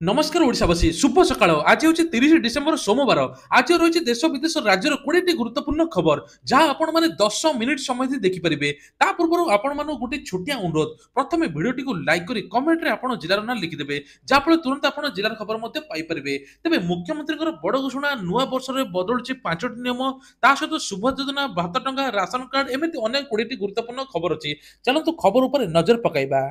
नमस्कार ओडिशावासी शुभ सकाळ आज हूँ 30 डिसेम्बर सोमवार आज रही देश विदेश राज्यर 20 गुरुत्वपूर्ण खबर जहाँ आपण मैंने 10 मिनिट समय देखिपारे ता पूर्व आपण मान गोटे छोटिया अनुरोध प्रथम भिडियोटी को लाइक कर कमेंट रे आपण जिलार ना लिखिदेवे जहाँफल तुरंत आप जिलार खबर पाइपर तेज मुख्यमंत्री बड़ घोषणा नुआ वर्ष में बदलुची 5टी नियम ता सहित शुभ योजना 72 टंका राशन कार्ड एमती अनेक 20 गुरुत्वपूर्ण खबर अच्छी चलतु खबर उपर नजर पकाइबा।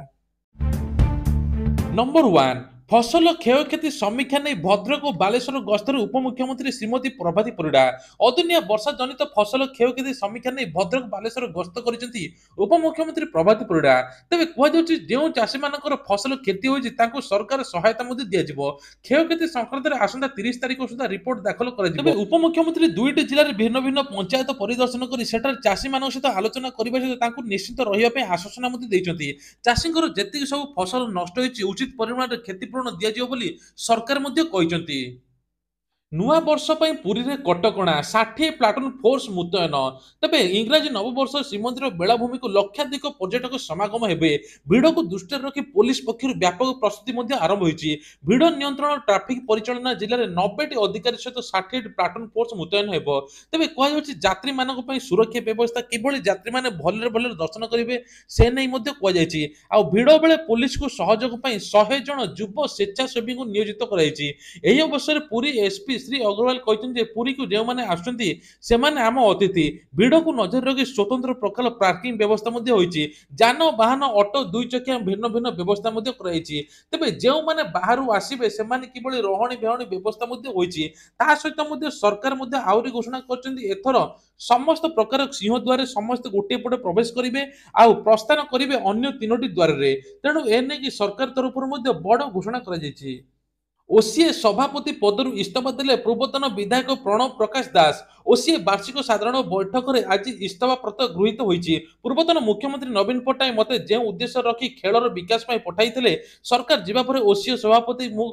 नंबर 1 फसल क्षयक्षति समीक्षा नहीं भद्रक और बालेश्वर गस्तर उपमुख्यमंत्री श्रीमती प्रभाती परिड़ा अदिनिया वर्षा जनित फसल क्षयक्षति समीक्षा नहीं भद्रक बालेश्वर गस्त कर उपमुख्यमंत्री प्रभाती परिड़ा तेज कहुच्छी जो चाषी मान फसल क्षति होती सरकार सहायता दिज्व क्षयक्षति संक्रांत में आसंता 30 तारिख सुधा रिपोर्ट दाखल कर उपमुख्यमंत्री दुईटी जिले में भिन्न भिन्न पंचायत परिदर्शन कर चाषी मान सहित आलोचना करने सहित निश्चित रही आश्वासन चाषी जी सब फसल नष्ट होती उचित परिमाण क्षतिपूरण दिज्व सरकार कहते नुआ वर्ष पुरी में कटकणा 60 प्लाटून फोर्स मुतयन तेज इंग्राजी नववर्ष श्रीमंदिर बेलाभूमि को लक्षाधिक पर्यटक समागम हेबे भिड़ को दृष्टि रखी पुलिस पक्षर व्यापक प्रस्तुति आरंभ होती भिड़ नियंत्रण ट्राफिक परिचालना जिले में 90 अधिकारी सहित 60 प्लाटून फोर्स मुतयन हो तेज कहत्री मान सुरक्षा व्यवस्था किभली यात्री मैंने भले भले दर्शन करेंगे से नहीं कहुई भिड़ बेले पुलिस को सहयोग 100 जन युव स्वेच्छासेवी को नियोजित कर अवसर पुरी एसपी श्री अग्रवाल कहते पुरी को जो मैंने आसुँच आम अतिथि भिड़ को नजर रखी स्वतंत्र प्रकार पार्किंग व्यवस्था जान वाहन ऑटो दुई चकिया भिन्न भिन्न व्यवस्था तेज जो मैंने बाहर आसवे से किभली रहणी बेहणी व्यवस्था सहित सरकार आहरी घोषणा कर समस्त प्रकार सिंहद्वार समस्त गोटे पटे प्रवेश करेंगे आउ प्रस्थान करेंगे अन्य 3टी द्वार तेणु एने सरकार तरफ बड़ घोषणा कर ओसीए सभापति पदर इस्तीफा देले पूर्वतन विधायक प्रणव प्रकाश दास ओसीए वार्षिक साधारण बैठक में आज इस्तीफा पत्र गृहीत होईछि पूर्वतन मुख्यमंत्री नवीन पट्टनायक मते जे उद्देश्य रखी खेलर विकास पठाई सरकार जीवा पर ओसीए सभापति मु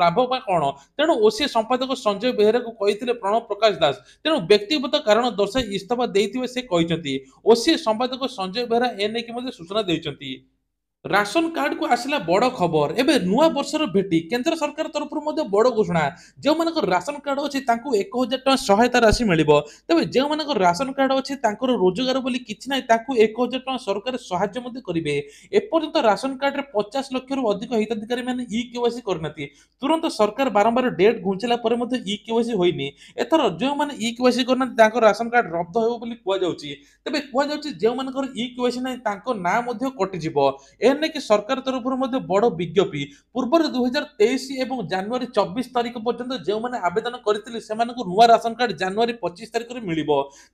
लाभ कौन तेणु ओसीए संपादक संजय बेहेरा को कही प्रणव प्रकाश दास तेणु व्यक्तिगत कारण दर्शाई इस्तीफा देते से कहते ओसीए संपादक संजय बेहेरा एने सूचना देते राशन कार्ड को आसला बड़ खबर एवं नुआ वर्षर भेटी केंद्र सरकार तरफ बड़ घोषणा जो मान राशन कार्ड अच्छे 1000 टଙ୍କା सहायता राशि मिल तेज जो मान राशन कार्ड अच्छे रोजगार बोली किसी ना 1000 टଙ୍କା सरकार साहाय्य करेंगे एपर्यंत राशन कार्ड रे 50 लाख रु अधिक हिताधिकारी मैंने ई केवाईसी करना तुरंत सरकार बारंबार डेट घुंचला ई केवाईसी होनी एथर जो मैंने ई केवाईसी करना राशन कार्ड रद्द हो कहुच्छी तेज कहुच्छी जो मान ई केवाईसी ना ना कटिज एने कि सरकार तरफ बड़ विज्ञप्ति पूर्व 2023 और जनवरी 24 तारिख पर्यंत जो मैंने आवेदन करते नुआ राशन कार्ड जनवरी 25 तारिख में मिल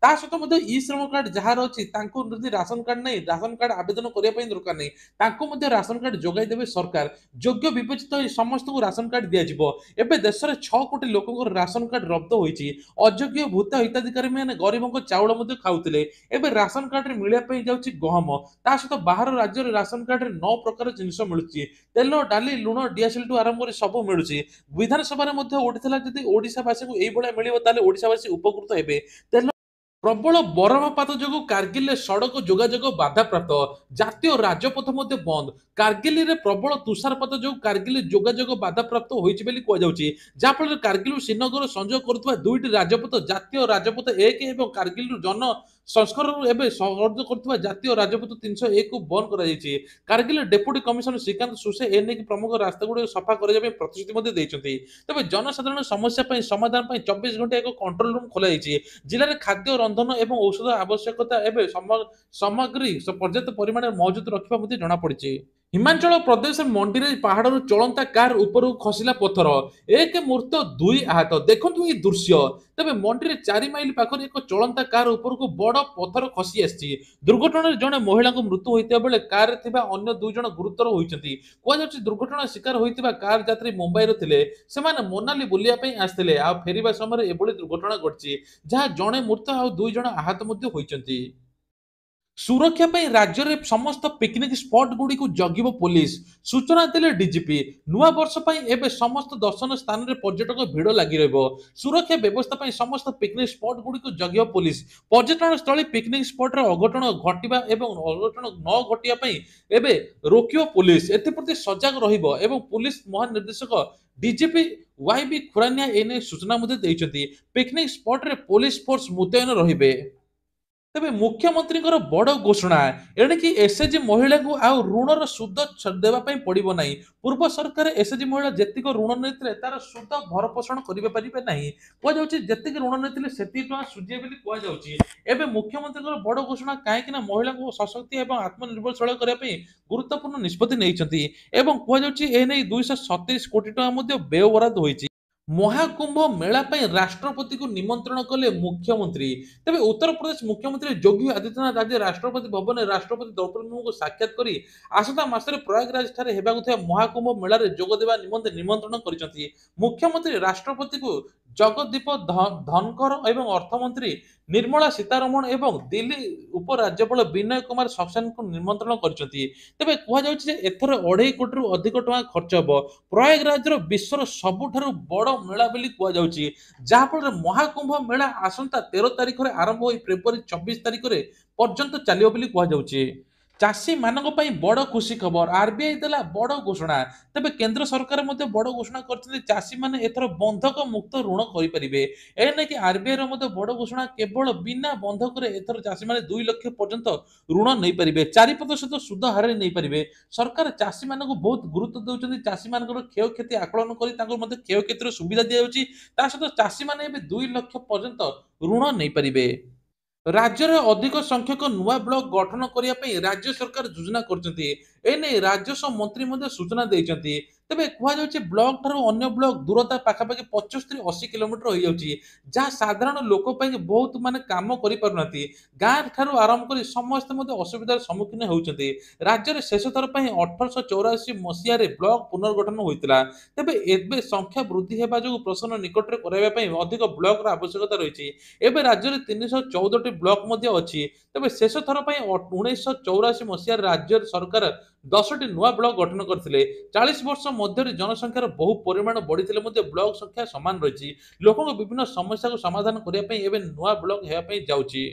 सहित ई श्रम कार्ड जार अच्छी राशन कार्ड नहीं राशन कार्ड आवेदन करने दरकार नहीं राशन कार्ड जोगाईदेवे सरकार योग्य विवेचित समस्त को राशन कार्ड दिज्व एवं देश में 6 कोटी लोक राशन कार्ड रद्द होती अयोग्य भूत हिताधिकारी मैंने गरीबों चाउल खाऊले एवं राशन कार्ड मिलने जाऊँगी गहम सहित बाहर राज्य राशन कार्ड 9 प्रकार जिनस मिलूँ तेल डाली लुण डीएसएल टू आरंभ कर सब मिलूँ विधानसभा उठीला जदि ओडिशावासी को यही मिले ओडिशावासी उपकृत हेबे तेल प्रबल बरफपात जो कारगिल सड़क जोगाजोग बाधाप्राप्त जातीय राजपथ बंद कारगिल में प्रबल तुषारपात जो कारगिल जोगाजोग बाधाप्राप्त होती जहाँफल कारगिल श्रीनगर संजोग करुवा दुईटी राजपथ जातीय राजपथ 1 और कारगिल जन संस्करण एवं सहयोग कर जातीय राजपथ 301 को बंद कर कारगिल डेप्यूटी कमिशनर श्रीकांत सुसे एने प्रमुख रास्ता गुड़ सफा करने प्रतिश्रुति तेज जनसाधारण समस्या समाधान 24 घंटा एक कंट्रोल रूम खोल जिले में खाद्य रंधन एवं औषध आवश्यकता एवं सामग्री पर्याप्त परिमाण मौजूद रखा जमापड़ी हिमाचल प्रदेश मंडी में पहाड़ चलता कार ऊपर खसला पथर एक मूर्त 2 आहत देखु ये दृश्य तेज मंडी में 4 माइल पाखर एक चलता कार ऊपर को बड़ पथर खसी आसी दुर्घटना जड़े महिला मृत्यु होता बेले कार अन्य 2 जन गुरुतर होती कहुच्छी दुर्घटना शिकार होता कार यात्री मुंबई थे मोनाली बुलायापी आसते आ फेरवा समय एभली दुर्घटना घटी जहाँ जड़े मृत आ 2 जन आहत होती ସୁରକ୍ଷା ପାଇଁ ରାଜ୍ୟରେ ସମସ୍ତ ପିକନିକ୍ ସ୍ପଟ୍ ଗୁଡ଼ିକୁ ଜଗିବ ପୋଲିସ, ସୂଚନା ଦେଲେ ଡିଜିପି। ନୂଆ ବର୍ଷ ପାଇଁ ଏବେ ସମସ୍ତ ଦର୍ଶନ ସ୍ଥାନରେ ପର୍ଯ୍ୟଟକ ଭିଡ଼ ଲାଗି ରହିବ। ସୁରକ୍ଷା ବ୍ୟବସ୍ଥା ପାଇଁ ସମସ୍ତ ପିକନିକ୍ ସ୍ପଟ୍ ଗୁଡ଼ିକୁ ଜଗିବ ପୋଲିସ। ପର୍ଯ୍ୟଟନ ସ୍ଥଳୀ ପିକନିକ୍ ସ୍ପଟରେ ଅଘଟଣ ଘଟିବା ଏବଂ ଅଘଟଣ ନ ଘଟିବା ପାଇଁ ଏବେ ରୋକିବ ପୋଲିସ। ଏଥିପ୍ରତି ସଜାଗ ରହିବ ଏବଂ ପୋଲିସ ମହାନିର୍ଦ୍ଦେଶକ ଡିଜିପି ୱାଇବି ଖୁରାନିଆ ଏନେଇ ସୂଚନା ମଧ୍ୟ ଦେଇଛନ୍ତି। ପିକନିକ୍ ସ୍ପଟରେ ପୋଲିସ ଫୋର୍ସ ମୁତୟନ ରହିବେ। ତେବେ ମୁଖ୍ୟମନ୍ତ୍ରୀଙ୍କର ବଡ଼ ଘୋଷଣା, ଏଣିକି ଏସ୍ଏଚଜି ମହିଳାଙ୍କୁ ଆଉ ଋଣର ସୁଧ ଦେବା ପାଇଁ ପଡ଼ିବ ନାହିଁ। ପୂର୍ବ ସରକାର ଏସ୍ଏଚଜି ମହିଳା ଯେତିକି ଋଣ ନେଇଥିଲେ ତାର ସୁଧ ଭରପୋଷଣ କରିପାରିବେ ନାହିଁ। କୁହାଯାଉଛି ଯେତିକି ଋଣ ନେଇଥିଲେ ସେତିକି ଟଙ୍କା ସୁଝିବେ ବୋଲି କୁହାଯାଉଛି। ଏବେ ମୁଖ୍ୟମନ୍ତ୍ରୀଙ୍କର ବଡ଼ ଘୋଷଣା, କାହିଁକି ନା ମହିଳାଙ୍କୁ ସଶକ୍ତି ଏବଂ ଆତ୍ମନିର୍ଭରଶୀଳ କରିବା ପାଇଁ ଗୁରୁତ୍ୱପୂର୍ଣ୍ଣ ନିଷ୍ପତ୍ତି ନେଇଛନ୍ତି ଏବଂ କୁହାଯାଉଛି ଏନେଇ 227 କୋଟି ଟଙ୍କା ମଧ୍ୟ ବ୍ୟୟବରାଦ ହୋଇଛି। ମହାକୁମ୍ଭ ମେଳା ପାଇଁ ରାଷ୍ଟ୍ରପତିଙ୍କୁ ନିମନ୍ତ୍ରଣ କଲେ ମୁଖ୍ୟମନ୍ତ୍ରୀ। ତେବେ ଉତ୍ତରପ୍ରଦେଶ ମୁଖ୍ୟମନ୍ତ୍ରୀ ଯୋଗୀ ଆଦିତ୍ୟନାଥ ଆଜି ରାଷ୍ଟ୍ରପତି ଭବନରେ ରାଷ୍ଟ୍ରପତି ଦ୍ରୌପଦୀ ମୁର୍ମୁଙ୍କୁ ସାକ୍ଷାତ କରି ଆସନ୍ତା ମାସରେ ପ୍ରୟାଗରାଜଠାରେ ହେବାକୁ ଥିବା ମହାକୁମ୍ଭ ମେଳାରେ ଯୋଗ ଦେବା ନିମନ୍ତେ ନିମନ୍ତ୍ରଣ କରିଛନ୍ତି। ମୁଖ୍ୟମନ୍ତ୍ରୀ ରାଷ୍ଟ୍ରପତିଙ୍କୁ ଜଗଦୀପ ଧନଖର ଏବଂ ଅର୍ଥମନ୍ତ୍ରୀ ନିର୍ମଳା ସୀତାରମଣ ଏବଂ ଦିଲ୍ଲୀ ଉପରାଜ୍ୟପାଳ ବିନୟ କୁମାର ସକ୍ସେନାଙ୍କୁ ନିମନ୍ତ୍ରଣ କରିଛନ୍ତି। ତେବେ କୁହାଯାଉଛି ଯେ ଏଥର 2.5 କୋଟିରୁ ଅଧିକ ଟଙ୍କା ଖର୍ଚ୍ଚ ହେବ। ପ୍ରୟାଗରାଜର ବିଶ୍ୱର ସବୁଠାରୁ ବଡ଼ ମେଳା ବୋଲି କୁହାଯାଉଛି, ଯାହାଫଳରେ ମହାକୁମ୍ଭ ମେଳା ଆସନ୍ତା 13 ତାରିଖରେ ଆରମ୍ଭ ହୋଇ ଫେବୃଆରୀ 24 ତାରିଖରେ ପର୍ଯ୍ୟନ୍ତ ଚାଲିବ ବୋଲି କୁହାଯାଉଛି। ଚାଷୀମାନଙ୍କ ପାଇଁ ବଡ଼ ଖୁସି ଖବର, ଆରବିଆଇ ଦେଲା ବଡ଼ ଘୋଷଣା। ତେବେ କେନ୍ଦ୍ର ସରକାର ମଧ୍ୟ ବଡ଼ ଘୋଷଣା କରିଛନ୍ତି, ଚାଷୀମାନେ ଏଥର ବନ୍ଧକ ମୁକ୍ତ ଋଣ କରିପାରିବେ। ଏ ନେଇକି ଆରବିଆଇର ମଧ୍ୟ ବଡ଼ ଘୋଷଣା, କେବଳ ବିନା ବନ୍ଧକରେ ଏଥର ଚାଷୀମାନେ 2 ଲକ୍ଷ ପର୍ଯ୍ୟନ୍ତ ଋଣ ନେଇପାରିବେ, 4% ସୁଧ ହାରରେ ନେଇପାରିବେ। ସରକାର ଚାଷୀମାନଙ୍କୁ ବହୁତ ଗୁରୁତ୍ୱ ଦେଉଛନ୍ତି। ଚାଷୀମାନଙ୍କର କ୍ଷୟକ୍ଷତି ଆକଳନ କରି ତାଙ୍କୁ ମଧ୍ୟ କ୍ଷୟକ୍ଷତିର ସୁବିଧା ଦିଆଯାଉଛି। ତା ସହିତ ଚାଷୀମାନେ ଏବେ 2 ଲକ୍ଷ ପର୍ଯ୍ୟନ୍ତ ଋଣ ନେଇପାରିବେ। ରାଜ୍ୟରେ ଅଧିକ ସଂଖ୍ୟକ ନୂଆ ବ୍ଲକ ଗଠନ କରିବା ପାଇଁ ରାଜ୍ୟ ସରକାର ଯୋଜନା କରୁଛନ୍ତି। ଏନେଇ ରାଜସ୍ୱ ମନ୍ତ୍ରୀ ମଧ୍ୟ ସୂଚନା ଦେଇଛନ୍ତି। ତେବେ କୁହାଯାଉଛି ବ୍ଲକ ଠାରୁ ଅନ୍ୟ ବ୍ଲକ ଦୂରତା ପାଖାପାଖି 75-80 କିଲୋମିଟର ହୋଇଯାଉଛି, ଯାହା ସାଧାରଣ ଲୋକ ପାଇଁ ବହୁତ କାମ କରିପାରୁନାହାନ୍ତି। ଗାଁ ଠାରୁ ଆରମ୍ଭ କରି ସମସ୍ତେ ମଧ୍ୟ ଅସୁବିଧାର ସମ୍ମୁଖୀନ ହେଉଛନ୍ତି। ରାଜ୍ୟରେ ଶେଷ ଥର ପାଇଁ 1884 ମସିହାରେ ବ୍ଲକ ପୁନର୍ଗଠନ ହୋଇଥିଲା। ତେବେ ଏବେ ସଂଖ୍ୟା ବୃଦ୍ଧି ହେବା ଯୋଗୁଁ ପ୍ରଶ୍ନ ନିକଟରେ କରାଇବା ପାଇଁ ଅଧିକ ବ୍ଲକର ଆବଶ୍ୟକତା ରହିଛି। ଏବେ ରାଜ୍ୟରେ 314ଟି ବ୍ଲକ ମଧ୍ୟ ଅଛି। ତେବେ ଶେଷ ଥର ପାଇଁ 1984 ମସିହାରେ ରାଜ୍ୟ ସରକାର 10ଟି ନୂଆ ବ୍ଲକ ଗଠନ କରିଥିଲେ। 40 ବର୍ଷ ମଧ୍ୟରେ ଜନସଂଖ୍ୟାର ବହୁ ପରିମାଣ ବଢିଥିଲେ ମଧ୍ୟ ବ୍ଲକ ସଂଖ୍ୟା ସମାନ ରହିଛି। ଲୋକଙ୍କ ବିଭିନ୍ନ ସମସ୍ୟାକୁ ସମାଧାନ କରିବା ପାଇଁ ଏବେ ନୂଆ ବ୍ଲକ ହେବା ପାଇଁ ଯାଉଛି।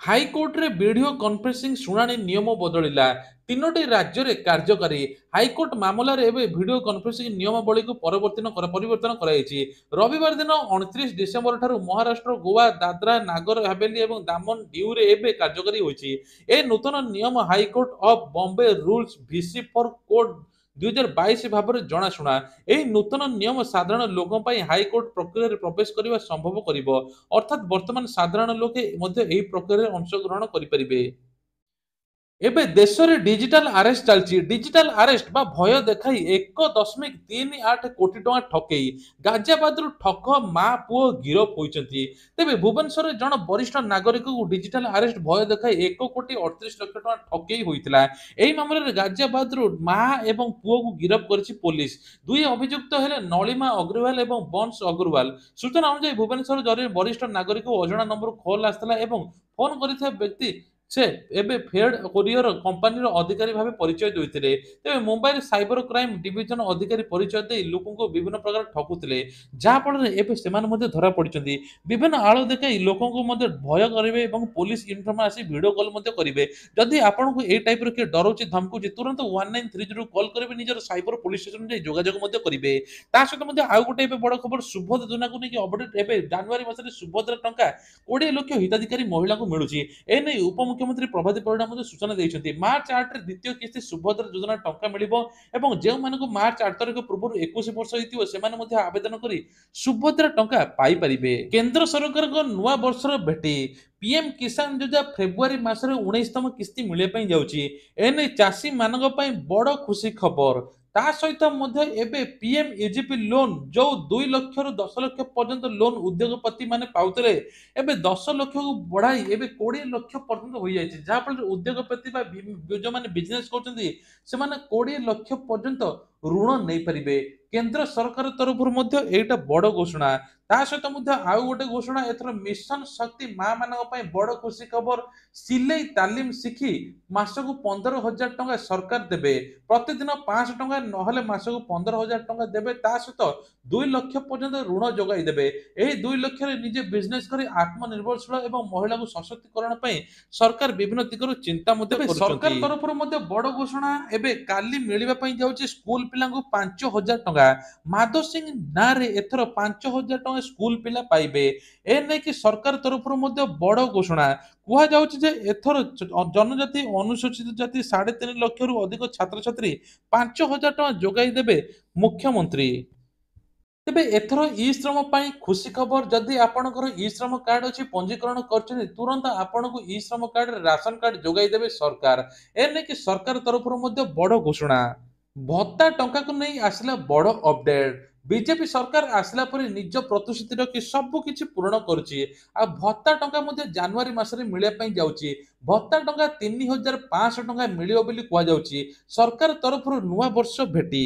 ହାଇକୋର୍ଟରେ ଭିଡିଓ କନଫରେନ୍ସିଂ ଶୁଣାଣି ନିୟମ ବଦଳିଲା, 3ଟି ରାଜ୍ୟରେ କାର୍ଯ୍ୟକାରୀ। ହାଇକୋର୍ଟ ମାମଲାରେ ଏବେ ଭିଡିଓ କନଫରେନ୍ସିଂ ନିୟମାବଳୀକୁ ପରିବର୍ତ୍ତନ କରାଯାଇଛି। ରବିବାର ଦିନ 29 ଡିସେମ୍ବର ଠାରୁ ମହାରାଷ୍ଟ୍ର, ଗୋଆ, ଦାଦ୍ରା ନାଗର ହାବେଲି ଏବଂ ଦାମନ ଡିଉରେ ଏବେ କାର୍ଯ୍ୟକାରୀ ହୋଇଛି। ଏ ନୂତନ ନିୟମ high court of Bombay rules VC for court 2022 ଭାବରେ ଜଣାଶୁଣା। ଏହି ନୂତନ ନିୟମ ସାଧାରଣ ଲୋକଙ୍କ ପାଇଁ ହାଇକୋର୍ଟ ପ୍ରକ୍ରିୟାରେ ପ୍ରବେଶ କରିବା ସମ୍ଭବ କରିବ। ଅର୍ଥାତ୍ ବର୍ତ୍ତମାନ ସାଧାରଣ ଲୋକେ ମଧ୍ୟ ଏହି ପ୍ରକ୍ରିୟାରେ ଅଂଶଗ୍ରହଣ କରିପାରିବେ। ଏବେ ଦେଶରେ ଡିଜିଟାଲ ଆରେଷ୍ଟ ଚାଲିଛି। ଡିଜିଟାଲ ଆରେଷ୍ଟ ବା ଭୟ ଦେଖାଇ 1.38 କୋଟି ଟଙ୍କା ଠକେଇ। ଗାଜିଆବାଦରୁ ଠକ ମା ପୁଅ ଗିରଫ ହୋଇଛନ୍ତି। ତେବେ ଭୁବନେଶ୍ୱରରେ ଜଣେ ବରିଷ୍ଠ ନାଗରିକଙ୍କୁ ଡିଜିଟାଲ ଆରେଷ୍ଟ ଭୟ ଦେଖାଇ 1.38 କୋଟି ଟଙ୍କା ଠକେଇ ହୋଇଥିଲା। ଏହି ମାମଲାରେ ଗାଜିଆବାଦରୁ ମା ଏବଂ ପୁଅକୁ ଗିରଫ କରିଛି ପୋଲିସ। ଦୁଇ ଅଭିଯୁକ୍ତ ହେଲେ ନଳିମା ଅଗ୍ରୱାଲ ଏବଂ ବଂଶ ଅଗ୍ରୱାଲ। ସୂଚନା ଅନୁଯାୟୀ ଭୁବନେଶ୍ୱର ଜରିରେ ବରିଷ୍ଠ ନାଗରିକ ଅଜଣା ନମ୍ବରରୁ କଲ୍ ଆସିଥିଲା ଏବଂ ଫୋନ କରିଥିବା ବ୍ୟକ୍ତି ସେ ଏବେ ଫେଡ୍ କୋରିୟର କମ୍ପାନୀର ଅଧିକାରୀ ଭାବେ ପରିଚୟ ଦେଇଥିଲେ। ତେବେ ମୁମ୍ବାଇର ସାଇବର କ୍ରାଇମ ଡିଭିଜନ ଅଧିକାରୀ ପରିଚୟ ଦେଇ ଲୋକଙ୍କୁ ବିଭିନ୍ନ ପ୍ରକାର ଠକୁଥିଲେ, ଯାହାଫଳରେ ଏବେ ସେମାନେ ମଧ୍ୟ ଧରା ପଡ଼ିଛନ୍ତି। ବିଭିନ୍ନ ଆଳ ଦେଖାଇ ଲୋକଙ୍କୁ ମଧ୍ୟ ଭୟ କରିବେ ଏବଂ ପୋଲିସ ୟୁନିଫର୍ମ ଆସି ଭିଡିଓ କଲ୍ ମଧ୍ୟ କରିବେ। ଯଦି ଆପଣଙ୍କୁ ଏହି ଟାଇପର କିଏ ଡରଉଛି ଧମକୁଛି, ତୁରନ୍ତ 1930 କଲ୍ କରିବେ, ନିଜର ସାଇବର ପୋଲିସ ଷ୍ଟେସନ ଯାଇ ଯୋଗାଯୋଗ ମଧ୍ୟ କରିବେ। ତା ସହିତ ମଧ୍ୟ ଆଉ ଗୋଟେ ଏବେ ବଡ଼ ଖବର, ସୁଭଦ୍ରା ଯୋଜନାକୁ ନେଇକି ଅପଡେଟ୍। ଏବେ ଜାନୁଆରୀ ମାସରେ ସୁଭଦ୍ରା ଟଙ୍କା 20 ଲକ୍ଷ ହିତାଧିକାରୀ ମହିଳାଙ୍କୁ ମିଳୁଛି। ଏନେଇ ଉପମୁଖ୍ୟମନ୍ତ୍ରୀ ପ୍ରଭାତୀ ପରିଡ଼ା ମଧ୍ୟ ସୂଚନା ଦେଇଛନ୍ତି। ମାର୍ଚ୍ଚ 8ରେ ଦ୍ୱିତୀୟ କିସ୍ତି ସୁଭଦ୍ରା ଯୋଜନା ଟଙ୍କା ମିଳିବ ଏବଂ ଯେଉଁମାନଙ୍କୁ ମାର୍ଚ୍ଚ 8 ତାରିଖ ପୂର୍ବରୁ 21 ବର୍ଷ ହୋଇଥିବ ସେମାନେ ମଧ୍ୟ ଆବେଦନ କରି ସୁଭଦ୍ରା ଟଙ୍କା ପାଇପାରିବେ। କେନ୍ଦ୍ର ସରକାରଙ୍କ ନୂଆ ବର୍ଷର ଭେଟି, ପିଏମ କିଷାନ ଯୋଜନା ଫେବୃଆରୀ ମାସରେ 19ତମ କିସ୍ତି ମିଳିବା ପାଇଁ ଯାଉଛି। ଏନେଇ ଚାଷୀମାନଙ୍କ ପାଇଁ ବଡ଼ ଖୁସି ଖବର। ତା ସହିତ ମଧ୍ୟ ଏବେ ପିଏମ ଇଜିପି ଲୋନ୍, ଯୋଉ 2 ଲକ୍ଷରୁ 10 ଲକ୍ଷ ପର୍ଯ୍ୟନ୍ତ ଲୋନ୍ ଉଦ୍ୟୋଗପତି ମାନେ ପାଉଥିଲେ, ଏବେ 10 ଲକ୍ଷକୁ ବଢାଇ ଏବେ 20 ଲକ୍ଷ ପର୍ଯ୍ୟନ୍ତ ହୋଇଯାଇଛି। ଯାହାଫଳରେ ଉଦ୍ୟୋଗପତି ବା ଯୋଉମାନେ ବିଜନେସ କରୁଛନ୍ତି ସେମାନେ 20 ଲକ୍ଷ ପର୍ଯ୍ୟନ୍ତ ଋଣ ନେଇପାରିବେ। କେନ୍ଦ୍ର ସରକାର ତରଫରୁ ମଧ୍ୟ ଏଇଟା ବଡ଼ ଘୋଷଣା। ତା ସହିତ ମଧ୍ୟ ଆଉ ଗୋଟେ ଘୋଷଣା ଏଥର ମିଶନ ଶକ୍ତି ମା ମାନଙ୍କ ପାଇଁ ବଡ ଖୁସି ଖବର। ସିଲେଇ ତାଲିମ ଶିଖି ମାସକୁ 15,000 ଟଙ୍କା ସରକାର ଦେବେ। ପ୍ରତିଦିନ 500 ଟଙ୍କା ନହେଲେ ମାସକୁ 15,000 ଟଙ୍କା ଦେବେ। ତା ସହିତ 2 ଲକ୍ଷ ପର୍ଯ୍ୟନ୍ତ ଋଣ ଯୋଗାଇ ଦେବେ। ଏହି 2 ଲକ୍ଷରେ ନିଜେ ବିଜନେସ କରି ଆତ୍ମନିର୍ଭରଶୀଳ ଏବଂ ମହିଳାଙ୍କୁ ସଶକ୍ତିକରଣ ପାଇଁ ସରକାର ବିଭିନ୍ନ ଦିଗରୁ ଚିନ୍ତା ମଧ୍ୟ କରୁଛନ୍ତି। ସରକାର ତରଫରୁ ମଧ୍ୟ ବଡ ଘୋଷଣା ଏବେ କାଲି ମିଳିବା ପାଇଁ ଯାଉଛି ସ୍କୁଲ ପିଲାଙ୍କୁ 5,000 ଟଙ୍କା। ମାଧବ ସିଂ ନାଁରେ ଏଥର 5,000 ଟଙ୍କା ସ୍କୁଲ ପିଲା ପାଇବେ। ଏ ନେଇକି ସରକାର ତରଫରୁ ମଧ୍ୟ ବଡ ଘୋଷଣା। କୁହାଯାଉଛି ଯେ ଏଥର ଜନଜାତି ଅନୁସୂଚିତ ଜାତି 3.5 ଲକ୍ଷରୁ ଅଧିକ ଛାତ୍ରଛାତ୍ରୀ 5,000 ଟଙ୍କା ଯୋଗାଇ ଦେବେ ମୁଖ୍ୟମନ୍ତ୍ରୀ। ତେବେ ଏଥର ଇ ଶ୍ରମ ପାଇଁ ଖୁସି ଖବର। ଯଦି ଆପଣଙ୍କର ଇ ଶ୍ରମ କାର୍ଡ ଅଛି, ପଞ୍ଜୀକରଣ କରିଛନ୍ତି, ତୁରନ୍ତ ଆପଣଙ୍କୁ ଇ ଶ୍ରମ କାର୍ଡରେ ରାସନ କାର୍ଡ ଯୋଗାଇ ଦେବେ ସରକାର। ଏ ନେଇକି ସରକାର ତରଫରୁ ମଧ୍ୟ ବଡ ଘୋଷଣା। ଭତ୍ତା ଟଙ୍କାକୁ ନେଇ ଆସିଲା ବଡ ଅପଡେଟ। ବିଜେପି ସରକାର ଆସିଲା ପରେ ନିଜ ପ୍ରତିଶ୍ରୁତି ରଖି ସବୁ କିଛି ପୂରଣ କରୁଛି। ଆଉ ଭତ୍ତା ଟଙ୍କା ମଧ୍ୟ ଜାନୁଆରୀ ମାସରେ ମିଳିବା ପାଇଁ ଯାଉଛି। ଭତ୍ତା ଟଙ୍କା 3,500 ଟଙ୍କା ମିଳିବ ବୋଲି କୁହାଯାଉଛି ସରକାର ତରଫରୁ ନୂଆ ବର୍ଷ ଭେଟି।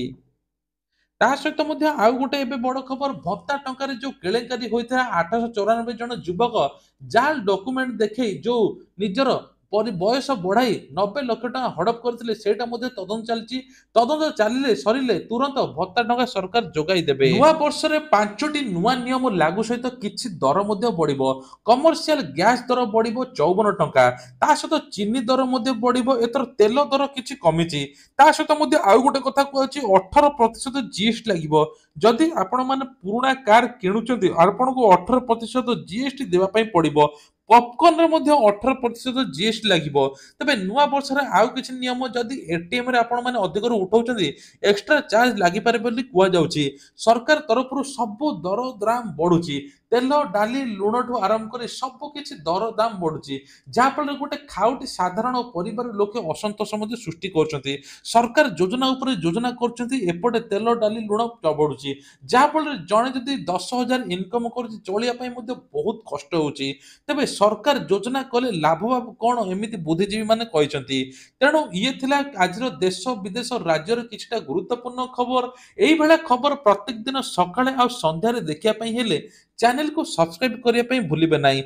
ତା ସହିତ ମଧ୍ୟ ଆଉ ଗୋଟେ ଏବେ ବଡ ଖବର, ଭତ୍ତା ଟଙ୍କାରେ ଯୋଉ କେଳେଙ୍କାରୀ ହୋଇଥିଲା 894 ଜଣ ଯୁବକ ଜାଲ ଡକୁମେଣ୍ଟ ଦେଖେଇ ଯୋଉ ନିଜର ବୟସ ବଢାଇ 90 ଲକ୍ଷ ଟଙ୍କା ହଡପ କରିଥିଲେ, ସେଇଟା ମଧ୍ୟ ତଦନ୍ତ ଚାଲିଛି। ତଦନ୍ତ ଚାଲିଲେ ସରିଲେ ତୁରନ୍ତ ଭତ୍ତା ଟଙ୍କା ସରକାର ଯୋଗାଇ ଦେବେ। ନୂଆ ବର୍ଷରେ 5ଟି ନୂଆ ନିୟମ ଲାଗୁ ସହିତ କିଛି ଦର ମଧ୍ୟ ବଢିବ। କମର୍ସିଆଲ ଗ୍ୟାସ ଦର ବଢିବ 54 ଟଙ୍କା। ତା ସହିତ ଚିନି ଦର ମଧ୍ୟ ବଢିବ। ଏଥର ତେଲ ଦର କିଛି କମିଛି। ତା ସହିତ ମଧ୍ୟ ଆଉ ଗୋଟେ କଥା କୁହାଯାଉଛି 18% ଜିଏସଟି ଲାଗିବ। ଯଦି ଆପଣମାନେ ପୁରୁଣା କାର କିଣୁଛନ୍ତି, ଆପଣଙ୍କୁ 18% ଜିଏସଟି ଦେବା ପାଇଁ ପଡିବ। ପପକର୍ନରେ ମଧ୍ୟ 18% ଜିଏସଟି ଲାଗିବ। ତେବେ ନୂଆ ବର୍ଷରେ ଆଉ କିଛି ନିୟମ, ଯଦି ଏଟିଏମ ରେ ଆପଣମାନେ ଅଧିକରୁ ଉଠାଉଛନ୍ତି, ଏକ୍ସଟ୍ରା ଚାର୍ଜ ଲାଗିପାରେ ବୋଲି କୁହାଯାଉଛି। ସରକାର ତରଫରୁ ସବୁ ଦର ଦାମ ବଢୁଛି। ତେଲ ଡାଲି ଲୁଣଠୁ ଆରମ୍ଭ କରି ସବୁ କିଛି ଦର ଦାମ ବଢୁଛି, ଯାହାଫଳରେ ଗୋଟେ ଖାଉଟି ସାଧାରଣ ପରିବାର ଲୋକେ ଅସନ୍ତୋଷ ମଧ୍ୟ ସୃଷ୍ଟି କରୁଛନ୍ତି। ସରକାର ଯୋଜନା ଉପରେ ଯୋଜନା କରୁଛନ୍ତି, ଏପଟେ ତେଲ ଡାଲି ଲୁଣ ବଢୁଛି, ଯାହାଫଳରେ ଜଣେ ଯଦି 10,000 ଇନକମ କରୁଛି, ଚଳିବା ପାଇଁ ମଧ୍ୟ ବହୁତ କଷ୍ଟ ହଉଛି। ତେବେ ସରକାର ଯୋଜନା କଲେ ଲାଭ କଣ, ଏମିତି ବୁଦ୍ଧିଜୀବୀ ମାନେ କହିଛନ୍ତି। ତେଣୁ ଇଏ ଥିଲା ଆଜିର ଦେଶ ବିଦେଶ ରାଜ୍ୟର କିଛିଟା ଗୁରୁତ୍ୱପୂର୍ଣ୍ଣ ଖବର। ଏଇଭଳିଆ ଖବର ପ୍ରତ୍ୟେକ ଦିନ ସକାଳେ ଆଉ ସନ୍ଧ୍ୟାରେ ଦେଖିବା ପାଇଁ ହେଲେ ଚ୍ୟାନେଲକୁ ସବସ୍କ୍ରାଇବ କରିବା ପାଇଁ ଭୁଲିବେ ନାହିଁ।